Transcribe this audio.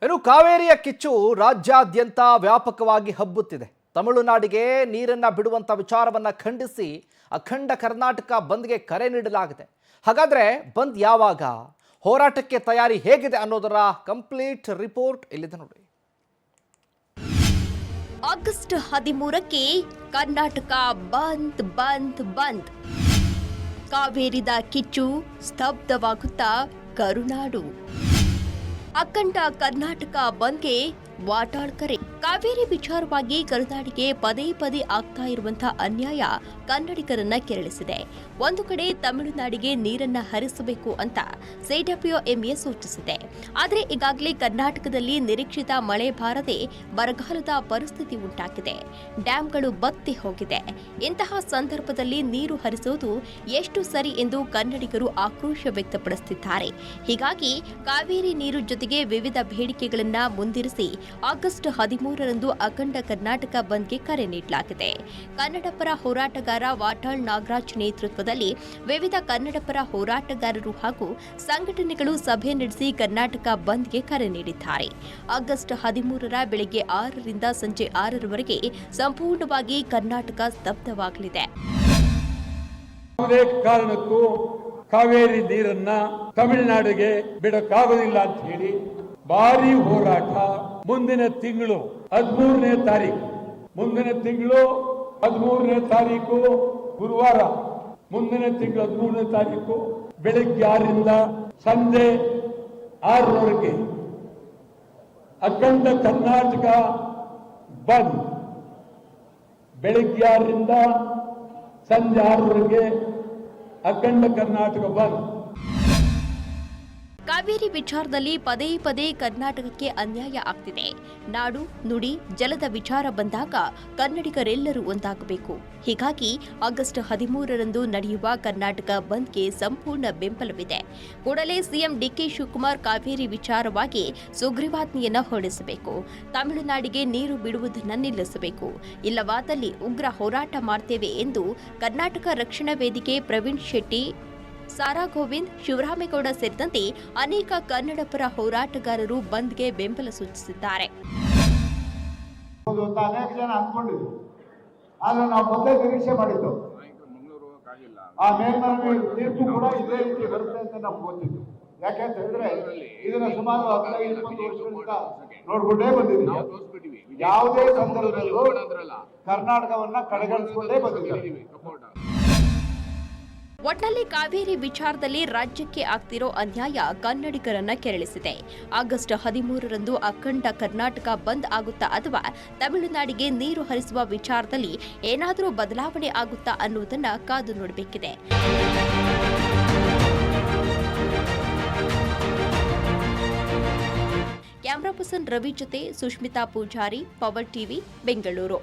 ಇನ್ನು ಕಾವೇರಿಯ ಕಿಚ್ಚು ರಾಜ್ಯಾದ್ಯಂತ ವ್ಯಾಪಕವಾಗಿ ಹಬ್ಬುತ್ತಿದೆ. ತಮಿಳುನಾಡಿಗೆ ನೀರನ್ನ ಬಿಡುವಂತ ವಿಚಾರವನ್ನ ಖಂಡಿಸಿ ಅಖಂಡ ಕರ್ನಾಟಕ ಬಂದ್ಗೆ ಕರೆ ನೀಡಲಾಗಿದೆ. ಹಾಗಾದ್ರೆ ಬಂದ್ ಯಾವಾಗ, ಹೋರಾಟಕ್ಕೆ ತಯಾರಿ ಹೇಗಿದೆ ಅನ್ನೋದರ ಕಂಪ್ಲೀಟ್ ರಿಪೋರ್ಟ್ ಇಲ್ಲಿದೆ ನೋಡಿ. ಆಗಸ್ಟ್ 13ಕ್ಕೆ ಕರ್ನಾಟಕ ಬಂದ್ ಬಂದ್ ಬಂದ್. ಕಾವೇರಿದ ಕಿಚ್ಚು ಸ್ತಬ್ಧವಾಗುತ್ತಾ ಕರುನಾಡು. ಅಖಂಡ ಕರ್ನಾಟಕ ಬಂದ್ಗೆ ವಾಟಾಳ್ ಕರೆ. ಕಾವೇರಿ ವಿಚಾರವಾಗಿ ಕರುನಾಡಿಗೆ ಪದೇ ಪದೇ ಆಗ್ತಾ ಇರುವಂತಹ ಅನ್ಯಾಯ ಕನ್ನಡಿಗರನ್ನ ಕೆರಳಿಸಿದೆ. ಒಂದು ಕಡೆ ತಮಿಳುನಾಡಿಗೆ ನೀರನ್ನ ಹರಿಸಬೇಕು ಅಂತ ಸಿಡಬ್ಲ್ಯೂಎಂಎ ಸೂಚಿಸಿದೆ. ಆದರೆ ಈಗಾಗಲೇ ಕರ್ನಾಟಕದಲ್ಲಿ ನಿರೀಕ್ಷಿತ ಮಳೆ ಬಾರದೆ ಬರಗಾಲದ ಪರಿಸ್ಥಿತಿ ಉಂಟಾಗಿದೆ. ಡ್ಯಾಂಗಳು ಬತ್ತಿ ಹೋಗಿದೆ. ಇಂತಹ ಸಂದರ್ಭದಲ್ಲಿ ನೀರು ಹರಿಸುವುದು ಎಷ್ಟು ಸರಿ ಎಂದು ಕನ್ನಡಿಗರು ಆಕ್ರೋಶ ವ್ಯಕ್ತಪಡಿಸುತ್ತಿದ್ದಾರೆ. ಹೀಗಾಗಿ ಕಾವೇರಿ ನೀರು ಜೊತೆಗೆ ವಿವಿಧ ಬೇಡಿಕೆಗಳನ್ನ ಮುಂದಿರಿಸಿ ಆಗಸ್ಟ್ 13ರಂದು ಅಖಂಡ ಕರ್ನಾಟಕ ಬಂದ್ಗೆ ಕರೆ ನೀಡಲಾಗಿದೆ. ಕನ್ನಡಪರ ಹೋರಾಟಗಾರ ವಾಟಾಳ್ ನಾಗರಾಜ್ ನೇತೃತ್ವದಲ್ಲಿ ವಿವಿಧ ಕನ್ನಡಪರ ಹೋರಾಟಗಾರರು ಹಾಗೂ ಸಂಘಟನೆಗಳು ಸಭೆ ನಡೆಸಿ ಕರ್ನಾಟಕ ಬಂದ್ಗೆ ಕರೆ ನೀಡಿದ್ದಾರೆ. ಆಗಸ್ಟ್ 13ರ ಬೆಳಗ್ಗೆ 6ರಿಂದ ಸಂಜೆ 6ರವರೆಗೆ ಸಂಪೂರ್ಣವಾಗಿ ಕರ್ನಾಟಕ ಸ್ತಬ್ಧವಾಗಲಿದೆ. ಯಾವುದೇ ಕಾರಣಕ್ಕೂ ಕಾವೇರಿ ನೀರನ್ನ ತಮಿಳುನಾಡಿಗೆ ಬಿಡಕ್ಕಾಗೋದಿಲ್ಲ ಅಂತ ಹೇಳಿ ಭಾರಿ ಹೋರಾಟ ಮುಂದಿನ ತಿಂಗಳು 13ನೇ ತಾರೀಕು ಗುರುವಾರ, ಮುಂದಿನ ತಿಂಗಳು 13ನೇ ತಾರೀಕು ಬೆಳಗ್ಗೆ 6ರಿಂದ ಸಂಜೆ 6ರವರೆಗೆ ಅಖಂಡ ಕರ್ನಾಟಕ ಬಂದ್. ಬೆಳಗ್ಗೆ 6ರಿಂದ ಸಂಜೆ 6ರವರೆಗೆ ಅಖಂಡ ಕರ್ನಾಟಕ ಬಂದ್. ಕಾವೇರಿ ವಿಚಾರದಲ್ಲಿ ಪದೇ ಪದೇ ಕರ್ನಾಟಕಕ್ಕೆ ಅನ್ಯಾಯ ಆಗ್ತಿದೆ. ನಾಡು ನುಡಿ ಜಲದ ವಿಚಾರ ಬಂದಾಗ ಕನ್ನಡಿಗರೆಲ್ಲರೂ ಒಂದಾಗಬೇಕು. ಹೀಗಾಗಿ ಆಗಸ್ಟ್ 13ರಂದು ನಡೆಯುವ ಕರ್ನಾಟಕ ಬಂದ್ಗೆ ಸಂಪೂರ್ಣ ಬೆಂಬಲವಿದೆ. ಕೂಡಲೇ ಸಿಎಂ ಡಿಕೆ ಶಿವಕುಮಾರ್ ಕಾವೇರಿ ವಿಚಾರವಾಗಿ ಸುಗ್ರೀವಾಜ್ಞೆಯನ್ನ ಹೊರಡಿಸಬೇಕು. ತಮಿಳುನಾಡಿಗೆ ನೀರು ಬಿಡುವುದನ್ನು ನಿಲ್ಲಿಸಬೇಕು. ಇಲ್ಲವಾದಲ್ಲಿ ಉಗ್ರ ಹೋರಾಟ ಮಾಡ್ತೇವೆ ಎಂದು ಕರ್ನಾಟಕ ರಕ್ಷಣಾ ವೇದಿಕೆ ಪ್ರವೀಣ್ ಶೆಟ್ಟಿ, ಸಾರಾ ಗೋವಿಂದ್, ಶಿವರಾಮೇಗೌಡ ಸೇರಿದಂತೆ ಅನೇಕ ಕನ್ನಡಪರ ಹೋರಾಟಗಾರರು ಬಂದ್ಗೆ ಬೆಂಬಲ ಸೂಚಿಸಿದ್ದಾರೆ. ಅನೇಕ ಜನ ಅಂದ್ಕೊಂಡಿದ್ರು, ಆದ್ರೆ ನಾವು ಮೊದಲೇ ನಿರೀಕ್ಷೆ ಮಾಡಿದ್ದು ಆ ಮೇಲ್ಮನವಿ ತೀರ್ಪು ಕೂಡ ಇದೇ ರೀತಿ ಬರುತ್ತೆ ಅಂತ ನಮ್ಗೆ ಗೊತ್ತಿತ್ತು. ಯಾಕೆಂತ ಹೇಳಿದ್ರೆ ಇದನ್ನ ಸುಮಾರು 15-20 ವರ್ಷಗಳಿಂದ ನೋಡ್ಕೊಂಡೇ ಬಂದಿದ್ದೀವಿ. ಯಾವುದೇ ಸಂದರ್ಭದಲ್ಲೂ ಕರ್ನಾಟಕವನ್ನ ಕಡೆಗಣಿಸಿಕೊಂಡೇ ಬಂದಿದ್ದೀವಿ. ಒಟ್ನಲ್ಲಿ ಕಾವೇರಿ ವಿಚಾರದಲ್ಲಿ ರಾಜ್ಯಕ್ಕೆ ಆಗ್ತಿರೋ ಅನ್ಯಾಯ ಕನ್ನಡಿಗರನ್ನ ಕೆರಳಿಸಿದೆ. ಆಗಸ್ಟ್ 13ರಂದು ಅಖಂಡ ಕರ್ನಾಟಕ ಬಂದ್ ಆಗುತ್ತಾ ಅಥವಾ ತಮಿಳುನಾಡಿಗೆ ನೀರು ಹರಿಸುವ ವಿಚಾರದಲ್ಲಿ ಏನಾದರೂ ಬದಲಾವಣೆ ಆಗುತ್ತಾ ಅನ್ನುವುದನ್ನ ಕಾದು ನೋಡಬೇಕಿದೆ. ಕ್ಯಾಮರಾ ಪರ್ಸನ್ ರವಿ ಜೊತೆ ಸುಷ್ಮಿತಾ ಪೂಜಾರಿ, ಪವರ್ ಟಿವಿ, ಬೆಂಗಳೂರು.